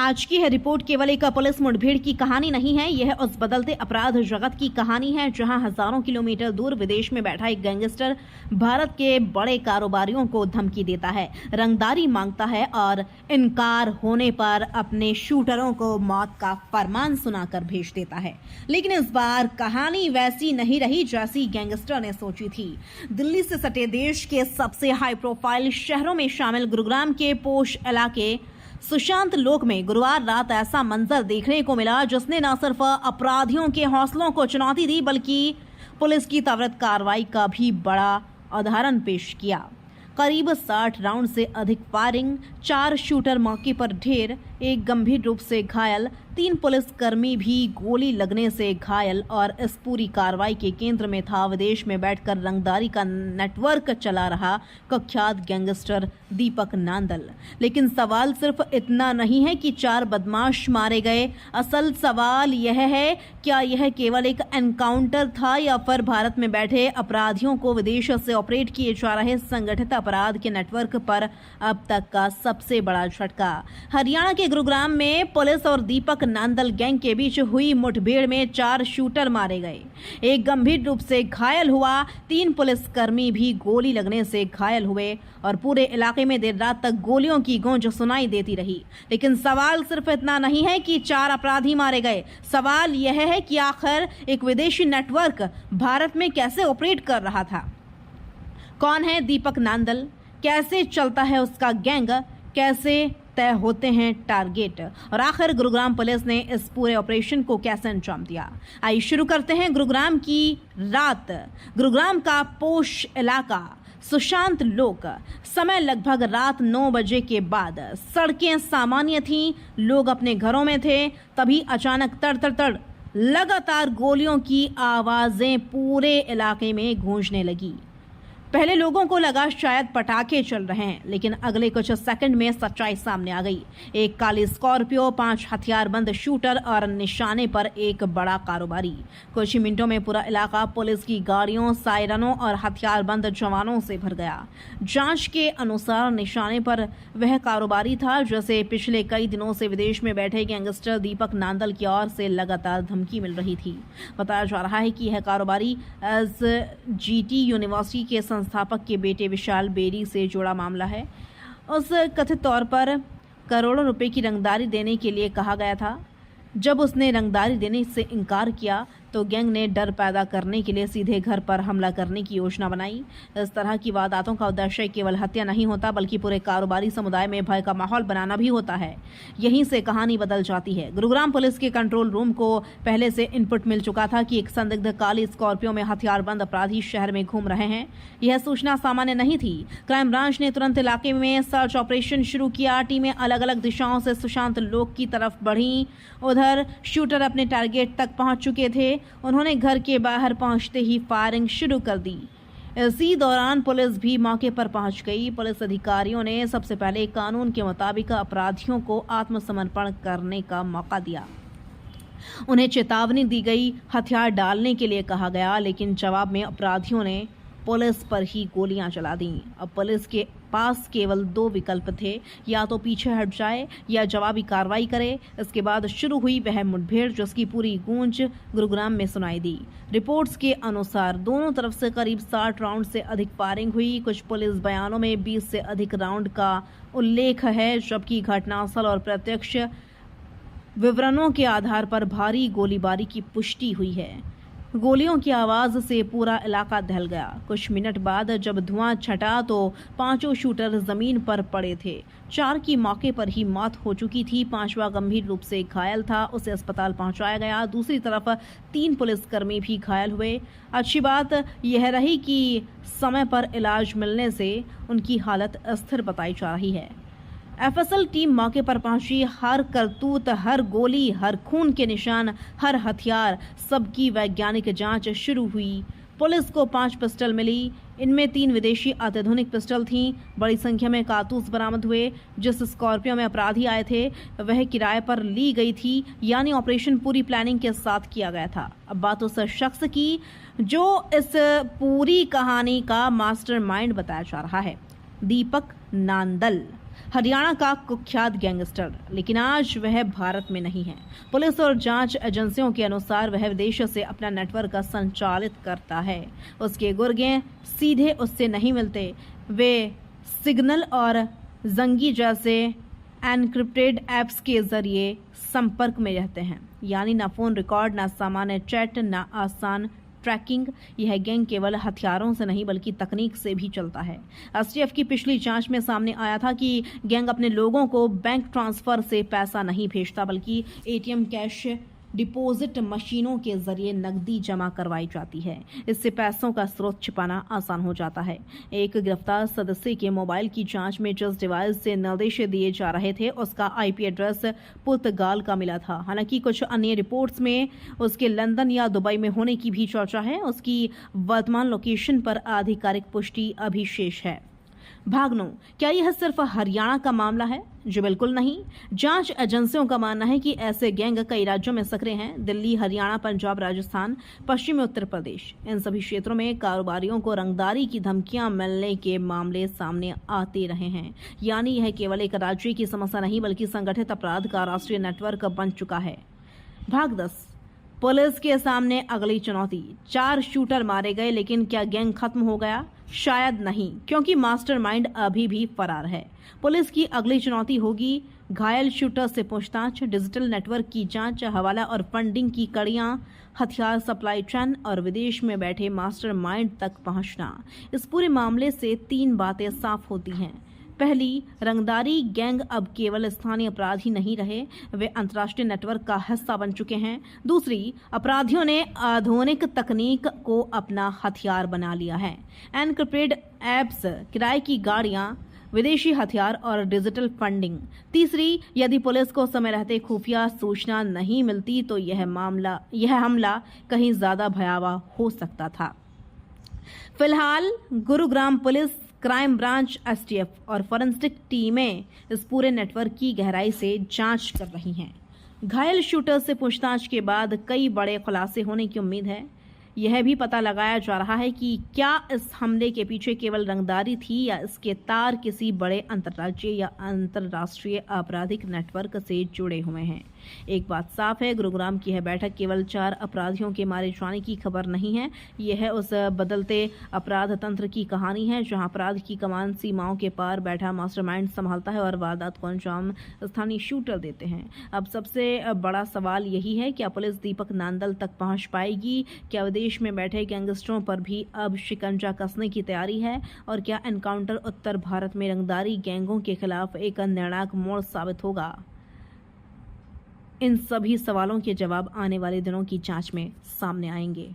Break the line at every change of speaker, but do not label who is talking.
आज की है रिपोर्ट केवल एक पुलिस मुठभेड़ की कहानी नहीं है। यह उस बदलते अपराध जगत की कहानी है जहां हजारों किलोमीटर दूर विदेश में बैठा एक गैंगस्टर भारत के बड़े कारोबारियों को धमकी देता है, रंगदारी मांगता है और इनकार होने पर अपने शूटरों को मौत का फरमान सुनाकर भेज देता है। लेकिन इस बार कहानी वैसी नहीं रही जैसी गैंगस्टर ने सोची थी। दिल्ली से सटे देश के सबसे हाई प्रोफाइल शहरों में शामिल गुरुग्राम के पोश इलाके सुशांत लोक में गुरुवार रात ऐसा मंजर देखने को मिला जिसने न सिर्फ अपराधियों के हौसलों को चुनौती दी बल्कि पुलिस की त्वरित कार्रवाई का भी बड़ा उदाहरण पेश किया। करीब 60 राउंड से अधिक फायरिंग, 4 शूटर मौके पर ढेर, एक गंभीर रूप से घायल, 3 पुलिसकर्मी भी गोली लगने से घायल और इस पूरी कार्रवाई के केंद्र में था विदेश में बैठकर रंगदारी का नेटवर्क चला रहा कुख्यात गैंगस्टर दीपक नांदल। लेकिन सवाल सिर्फ इतना नहीं है कि 4 बदमाश मारे गए। असल सवाल यह है, क्या यह केवल एक एनकाउंटर था या फिर भारत में बैठे अपराधियों को विदेश से ऑपरेट किए जा रहे संगठित अपराध के नेटवर्क पर अब तक का सबसे बड़ा झटका। हरियाणा के गुरुग्राम में पुलिस और दीपक नांदल गैंग के बीच हुई मुठभेड़ में 4 शूटर मारे गए, एक गंभीर रूप से घायल हुआ, 3 पुलिसकर्मी भी गोली लगने से घायल हुए और पूरे इलाके में देर रात तक गोलियों की गूंज सुनाई देती रही। लेकिन सवाल सिर्फ इतना नहीं है कि 4 अपराधी मारे गए। सवाल यह है कि आखिर एक विदेशी नेटवर्क भारत में कैसे ऑपरेट कर रहा था। कौन है दीपक नांदल, कैसे चलता है उसका गैंग, कैसे तय होते हैं टारगेट और आखिर गुरुग्राम पुलिस ने इस पूरे ऑपरेशन को कैसे अंजाम दिया। आइए शुरू करते हैं गुरुग्राम की रात। गुरुग्राम का पोश इलाका सुशांत लोक, समय लगभग रात 9 बजे के बाद। सड़कें सामान्य थीं, लोग अपने घरों में थे, तभी अचानक तड़ तड़ तड़ लगातार गोलियों की आवाजें पूरे इलाके में गूंजने लगी। पहले लोगों को लगा शायद पटाखे चल रहे हैं, लेकिन अगले कुछ सेकंड में सच्चाई सामने आ गई। एक काली स्कॉर्पियो, 5 हथियारबंद शूटर और निशाने पर एक बड़ा कारोबारी। कुछ ही मिनटों में पूरा इलाका पुलिस की गाड़ियों, सायरनों और हथियारबंद जवानों से भर गया। जांच के अनुसार निशाने पर वह कारोबारी था जिसे पिछले कई दिनों से विदेश में बैठे गैंगस्टर दीपक नांदल की ओर से लगातार धमकी मिल रही थी। बताया जा रहा है कि यह कारोबारी एसजीटी यूनिवर्सिटी के संस्थापक के बेटे विशाल बेरी से जुड़ा मामला है। उस कथित तौर पर करोड़ों रुपए की रंगदारी देने के लिए कहा गया था। जब उसने रंगदारी देने से इनकार किया तो गैंग ने डर पैदा करने के लिए सीधे घर पर हमला करने की योजना बनाई। इस तरह की वारदातों का उद्देश्य केवल हत्या नहीं होता बल्कि पूरे कारोबारी समुदाय में भय का माहौल बनाना भी होता है। यहीं से कहानी बदल जाती है। गुरुग्राम पुलिस के कंट्रोल रूम को पहले से इनपुट मिल चुका था कि एक संदिग्ध काली स्कॉर्पियो में हथियारबंद अपराधी शहर में घूम रहे हैं। यह सूचना सामान्य नहीं थी। क्राइम ब्रांच ने तुरंत इलाके में सर्च ऑपरेशन शुरू किया। टीमें अलग अलग दिशाओं से सुशांत लोक की तरफ बढ़ी। उधर शूटर अपने टारगेट तक पहुंच चुके थे। उन्होंने घर के बाहर पहुंचते ही फायरिंग शुरू कर दी। इसी दौरान पुलिस भी मौके पर पहुंच गई। पुलिस अधिकारियों ने सबसे पहले कानून के मुताबिक अपराधियों को आत्मसमर्पण करने का मौका दिया। उन्हें चेतावनी दी गई, हथियार डालने के लिए कहा गया, लेकिन जवाब में अपराधियों ने पुलिस पर ही गोलियां चला दी। अब पुलिस के पास केवल 2 विकल्प थे, या तो पीछे हट जाए या जवाबी कार्रवाई करे। इसके बाद शुरू हुई वह मुठभेड़ जिसकी पूरी गूंज गुरुग्राम में सुनाई दी। रिपोर्ट्स के अनुसार दोनों तरफ से करीब 60 राउंड से अधिक फायरिंग हुई। कुछ पुलिस बयानों में 20 से अधिक राउंड का उल्लेख है, जबकि घटनास्थल और प्रत्यक्ष विवरणों के आधार पर भारी गोलीबारी की पुष्टि हुई है। गोलियों की आवाज से पूरा इलाका दहल गया। कुछ मिनट बाद जब धुआं छटा तो 5 शूटर जमीन पर पड़े थे। 4 की मौके पर ही मौत हो चुकी थी, 5वां गंभीर रूप से घायल था, उसे अस्पताल पहुंचाया गया। दूसरी तरफ 3 पुलिसकर्मी भी घायल हुए। अच्छी बात यह रही कि समय पर इलाज मिलने से उनकी हालत स्थिर बताई जा रही है। एफएसएल टीम मौके पर पहुंची। हर करतूत, हर गोली, हर खून के निशान, हर हथियार, सबकी वैज्ञानिक जांच शुरू हुई। पुलिस को 5 पिस्टल मिली। इनमें 3 विदेशी अत्याधुनिक पिस्टल थीं। बड़ी संख्या में कारतूस बरामद हुए। जिस स्कॉर्पियो में अपराधी आए थे वह किराए पर ली गई थी, यानी ऑपरेशन पूरी प्लानिंग के साथ किया गया था। अब बात उस शख्स की जो इस पूरी कहानी का मास्टरमाइंड बताया जा रहा है, दीपक नांदल। हरियाणा का कुख्यात गैंगस्टर, लेकिन आज वह भारत में नहीं है। पुलिस और जांच एजेंसियों के अनुसार वह विदेशों से अपना नेटवर्क संचालित करता है। उसके गुर्गे सीधे उससे नहीं मिलते, वे सिग्नल और जंगी जैसे एनक्रिप्टेड ऐप्स के जरिए संपर्क में रहते हैं। यानी ना फोन रिकॉर्ड, ना सामान्य चैट, ना आसान ट्रैकिंग। यह गैंग केवल हथियारों से नहीं बल्कि तकनीक से भी चलता है। एसटीएफ की पिछली जांच में सामने आया था कि गैंग अपने लोगों को बैंक ट्रांसफर से पैसा नहीं भेजता, बल्कि एटीएम, कैश डिपॉजिट मशीनों के जरिए नकदी जमा करवाई जाती है। इससे पैसों का स्रोत छिपाना आसान हो जाता है। एक गिरफ्तार सदस्य के मोबाइल की जांच में जिस डिवाइस से निर्देश दिए जा रहे थे, उसका आईपी एड्रेस पुर्तगाल का मिला था। हालांकि कुछ अन्य रिपोर्ट्स में उसके लंदन या दुबई में होने की भी चर्चा है। उसकी वर्तमान लोकेशन पर आधिकारिक पुष्टि अभी शेष है। भागनो, क्या यह सिर्फ हरियाणा का मामला है? जी बिल्कुल नहीं। जांच एजेंसियों का मानना है कि ऐसे गैंग कई राज्यों में सक्रिय हैं। दिल्ली, हरियाणा, पंजाब, राजस्थान, पश्चिमी उत्तर प्रदेश, इन सभी क्षेत्रों में कारोबारियों को रंगदारी की धमकियां मिलने के मामले सामने आते रहे हैं। यानी यह केवल एक राज्य की समस्या नहीं बल्कि संगठित अपराध का राष्ट्रीय नेटवर्क बन चुका है। भाग 10, पुलिस के सामने अगली चुनौती। 4 शूटर मारे गए, लेकिन क्या गैंग खत्म हो गया? शायद नहीं, क्योंकि मास्टरमाइंड अभी भी फरार है। पुलिस की अगली चुनौती होगी घायल शूटर से पूछताछ, डिजिटल नेटवर्क की जांच, हवाला और फंडिंग की कड़ियां, हथियार सप्लाई चेन और विदेश में बैठे मास्टरमाइंड तक पहुंचना। इस पूरे मामले से 3 बातें साफ होती हैं। पहली, रंगदारी गैंग अब केवल स्थानीय अपराध ही नहीं रहे, वे अंतर्राष्ट्रीय नेटवर्क का हिस्सा बन चुके हैं। दूसरी, अपराधियों ने आधुनिक तकनीक को अपना हथियार बना लिया है। एनक्रिप्टेड ऐप्स, किराए की गाड़ियां, विदेशी हथियार और डिजिटल फंडिंग। तीसरी, यदि पुलिस को समय रहते खुफिया सूचना नहीं मिलती तो यह हमला कहीं ज्यादा भयावह हो सकता था। फिलहाल Gurugram police, crime branch, STF और फॉरेंसिक टीमें इस पूरे नेटवर्क की गहराई से जांच कर रही हैं। घायल शूटर से पूछताछ के बाद कई बड़े खुलासे होने की उम्मीद है। यह भी पता लगाया जा रहा है कि क्या इस हमले के पीछे केवल रंगदारी थी या इसके तार किसी बड़े अंतर्राज्यीय या अंतर्राष्ट्रीय आपराधिक नेटवर्क से जुड़े हुए हैं। एक बात साफ है, गुरुग्राम की यह बैठक केवल 4 अपराधियों के मारे जाने की खबर नहीं है। यह उस बदलते अपराध तंत्र की कहानी है जहां अपराध की कमान सीमाओं के पार बैठा मास्टरमाइंड संभालता है और वारदात को अंजाम स्थानीय शूटर देते हैं। अब सबसे बड़ा सवाल यही है, क्या पुलिस दीपक नांदल तक पहुंच पाएगी? क्या विदेश में बैठे गैंगस्टरों पर भी अब शिकंजा कसने की तैयारी है? और क्या एनकाउंटर उत्तर भारत में रंगदारी गैंगों के खिलाफ एक निर्णायक मोड़ साबित होगा? इन सभी सवालों के जवाब आने वाले दिनों की जांच में सामने आएंगे।